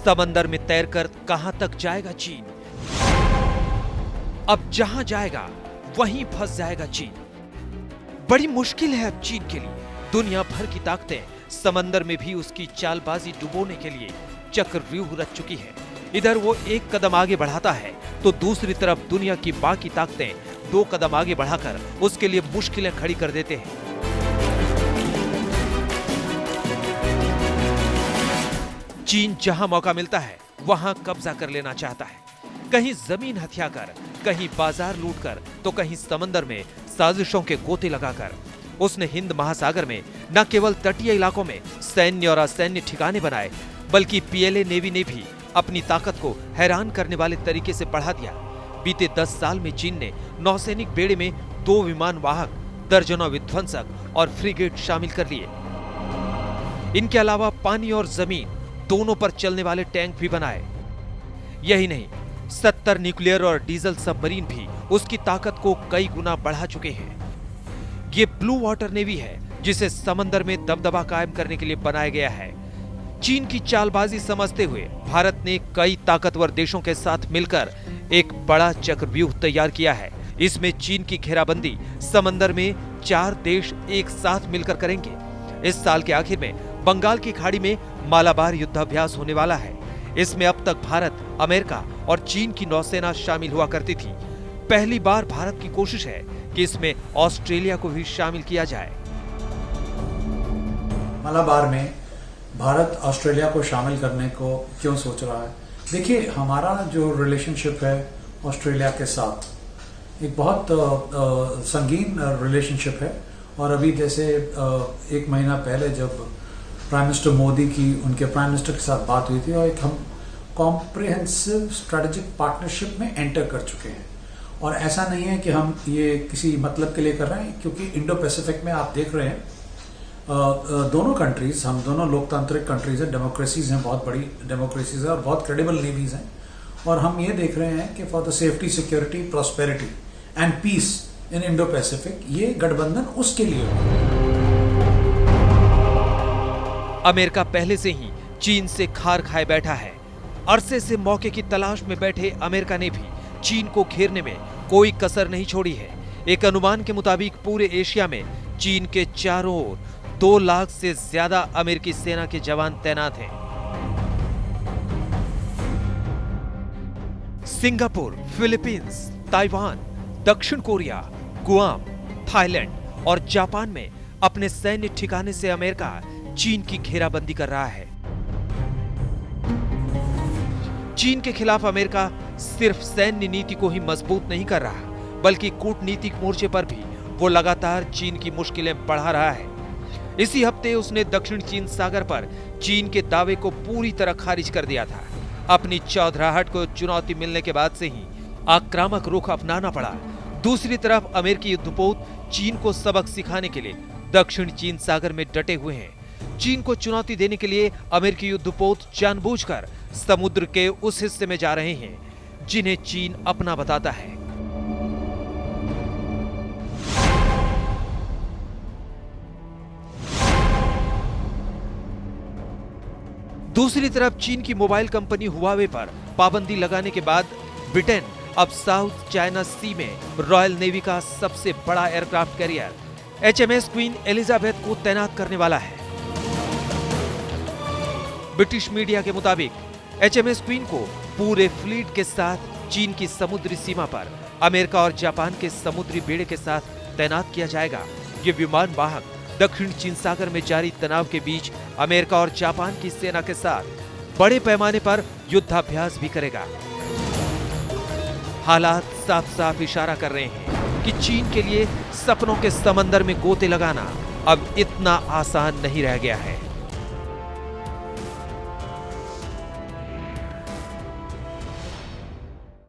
समंदर में तैरकर कहां तक जाएगा चीन? अब जहां जाएगा वहीं फंस जाएगा चीन। बड़ी मुश्किल है अब चीन के लिए। दुनिया भर की ताकतें समंदर में भी उसकी चालबाजी डुबोने के लिए चक्रव्यूह रच चुकी है। इधर वो एक कदम आगे बढ़ाता है तो दूसरी तरफ दुनिया की बाकी ताकतें 2 कदम आगे बढ़ाकर उसके लिए मुश्किलें खड़ी कर देते हैं। चीन जहां मौका मिलता है वहां कब्जा कर लेना चाहता है। कहीं जमीन हथियाकर, कहीं बाजार लूटकर, तो कहीं समंदर में साजिशों के गोते लगाकर उसने हिंद महासागर में न केवल तटीय इलाकों में सैन्य और असैन्य ठिकाने बनाए, बल्कि पीएलए नेवी ने भी अपनी ताकत को हैरान करने वाले तरीके से बढ़ा दिया। बीते 10 साल में चीन ने नौसैनिक बेड़े में 2 विमान वाहक, दर्जनों विध्वंसक और फ्रिगेट शामिल कर लिए। इनके अलावा पानी और जमीन दोनों पर चलने वाले टैंक भी बनाए। यही नहीं, 70 न्यूक्लियर और डीजल सबमरीन भी उसकी ताकत को कई गुना बढ़ा चुके हैं। ये ब्लू वाटर नेवी है जिसे समंदर में दबदबा कायम करने के लिए बनाया गया है। चीन की चालबाजी समझते हुए भारत ने कई ताकतवर देशों के साथ मिलकर एक बड़ा चक्रव्यूह तैयार किया है। इसमें चीन की घेराबंदी समंदर में 4 देश एक साथ मिलकर करेंगे। इस साल के आखिर में बंगाल की खाड़ी में मालाबार युद्धाभ्यास होने वाला है। इसमें अब तक भारत, अमेरिका और चीन की नौसेना शामिल हुआ करती थी। पहली बार भारत की कोशिश है कि इसमें ऑस्ट्रेलिया को भी शामिल किया जाए। मालाबार में भारत ऑस्ट्रेलिया को शामिल करने को क्यों सोच रहा है? देखिए, हमारा जो रिलेशनशिप है ऑस्ट्रेलिया के साथ एक बहुत संगीन रिलेशनशिप है। और अभी जैसे 1 महीना पहले जब प्राइम मिनिस्टर मोदी की उनके प्राइम मिनिस्टर के साथ बात हुई थी और एक हम कॉम्प्रिहेंसिव स्ट्रेटेजिक पार्टनरशिप में एंटर कर चुके हैं। और ऐसा नहीं है कि हम ये किसी मतलब के लिए कर रहे हैं, क्योंकि इंडो पैसिफिक में आप देख रहे हैं दोनों कंट्रीज, हम दोनों लोकतांत्रिक कंट्रीज हैं, डेमोक्रेसीज हैं, बहुत बड़ी डेमोक्रेसीज हैं और बहुत क्रेडिबल नेवीज हैं। और हम ये देख रहे हैं कि for the safety, security, prosperity and peace in Indo Pacific, ये गठबंधन उसके लिए है। अमेरिका पहले से ही चीन से खार खाए बैठा है। अरसे से मौके की तलाश में बैठे अमेरिका ने भी चीन को घेरने में कोई कसर नहीं छोड़ी है। एक अनुमान के मुताबिक पूरे एशिया में चीन के चारों ओर 2 लाख से ज्यादा अमेरिकी सेना के जवान तैनात हैं। सिंगापुर, फिलीपींस, ताइवान, दक्षिण कोरिया, गुआम, थाईलैंड और जापान में अपने सैन्य ठिकाने से अमेरिका चीन की घेराबंदी कर रहा है। चीन के खिलाफ अमेरिका सिर्फ सैन्य नीति को ही मजबूत नहीं कर रहा, बल्कि कूटनीतिक मोर्चे पर भी वो लगातार चीन की मुश्किलें बढ़ा रहा है। इसी हफ्ते उसने दक्षिण चीन सागर पर चीन के दावे को पूरी तरह खारिज कर दिया था। अपनी चौधराहट को चुनौती मिलने के बाद से ही आक्रामक रुख अपनाना पड़ा। दूसरी तरफ अमेरिकी युद्धपोत चीन को सबक सिखाने के लिए दक्षिण चीन सागर में डटे हुए हैं। चीन को चुनौती देने के लिए अमेरिकी युद्धपोत जानबूझकर समुद्र के उस हिस्से में जा रहे हैं जिन्हें चीन अपना बताता है। दूसरी तरफ चीन की मोबाइल कंपनी हुआवे पर पाबंदी लगाने के बाद ब्रिटेन अब साउथ चाइना सी में रॉयल नेवी का सबसे बड़ा aircraft carrier HMS queen Elizabeth को तैनात करने वाला है। ब्रिटिश मीडिया के मुताबिक HMS क्वीन को पूरे फ्लीट के साथ चीन की समुद्री सीमा पर अमेरिका और जापान के समुद्री बेड़े के साथ तैनात किया जाएगा। ये विमान वाहक दक्षिण चीन सागर में जारी तनाव के बीच अमेरिका और जापान की सेना के साथ बड़े पैमाने पर युद्धाभ्यास भी करेगा। हालात साफ साफ इशारा कर रहे हैं कि चीन के लिए सपनों के समंदर में गोते लगाना अब इतना आसान नहीं रह गया है।